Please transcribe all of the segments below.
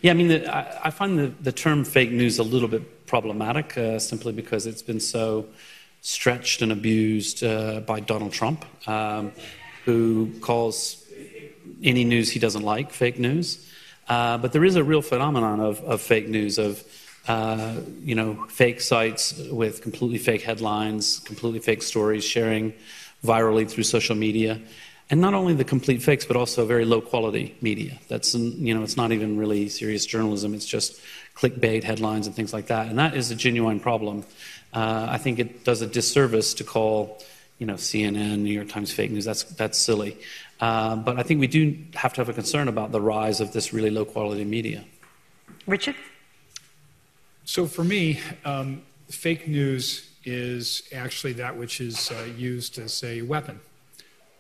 Yeah, I mean, I find the term fake news a little bit problematic, simply because it's been so stretched and abused by Donald Trump, who calls any news he doesn't like fake news. But there is a real phenomenon of fake news, of fake sites with completely fake headlines, completely fake stories sharing virally through social media. And not only the complete fakes, but also very low-quality media. That's, it's not even really serious journalism. It's just clickbait headlines and things like that. And that is a genuine problem. I think it does a disservice to call, CNN, New York Times fake news. That's silly. But I think we do have to have a concern about the rise of this really low-quality media. Richard? So for me, fake news is actually that which is used as a weapon.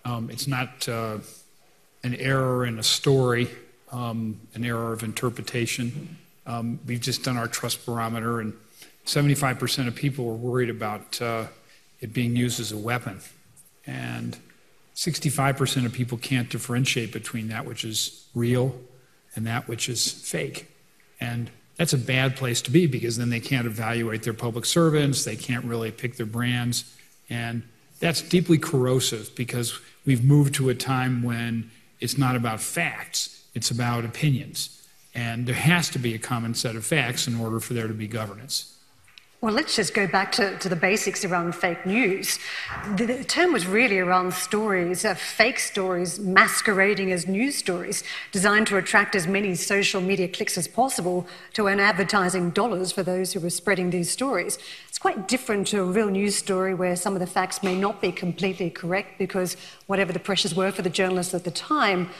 It's not an error in a story, an error of interpretation. We've just done our trust barometer, and 75% of people are worried about it being used as a weapon. And 65% of people can't differentiate between that which is real and that which is fake. And that's a bad place to be, because then they can't evaluate their public servants, they can't really pick their brands, and that's deeply corrosive, because we've moved to a time when it's not about facts, it's about opinions. And there has to be a common set of facts in order for there to be governance. Well, let's just go back to the basics around fake news. The term was really around stories, fake stories masquerading as news stories, designed to attract as many social media clicks as possible to earn advertising dollars for those who were spreading these stories. It's quite different to a real news story where some of the facts may not be completely correct because whatever the pressures were for the journalists at the time,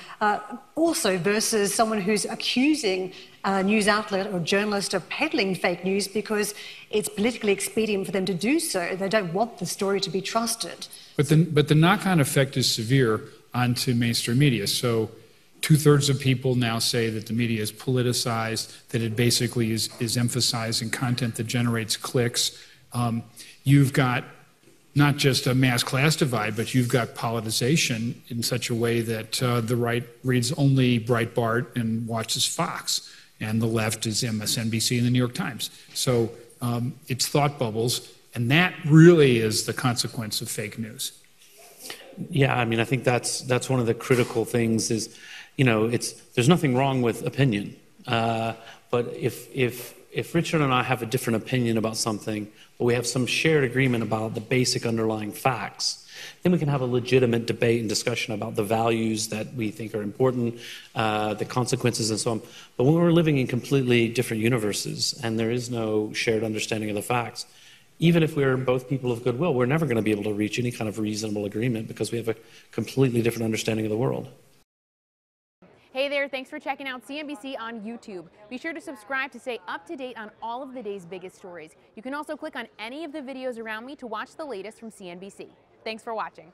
also versus someone who's accusing a news outlet or journalist of peddling fake news because it's politically expedient for them to do so. They don't want the story to be trusted. But the knock-on effect is severe onto mainstream media. So 2/3 of people now say that the media is politicized, that it basically is emphasizing content that generates clicks. You've got not just a mass-class divide, but you've got politicization in such a way that the right reads only Breitbart and watches Fox, and the left is MSNBC and the New York Times. So it's thought bubbles, and that really is the consequence of fake news. Yeah, I mean, I think that's one of the critical things is, there's nothing wrong with opinion. But if Richard and I have a different opinion about something, but we have some shared agreement about the basic underlying facts, then we can have a legitimate debate and discussion about the values that we think are important, the consequences and so on. But when we're living in completely different universes and there is no shared understanding of the facts, even if we're both people of goodwill, we're never going to be able to reach any kind of reasonable agreement because we have a completely different understanding of the world. Hey there, thanks for checking out CNBC on YouTube. Be sure to subscribe to stay up to date on all of the day's biggest stories. You can also click on any of the videos around me to watch the latest from CNBC. Thanks for watching.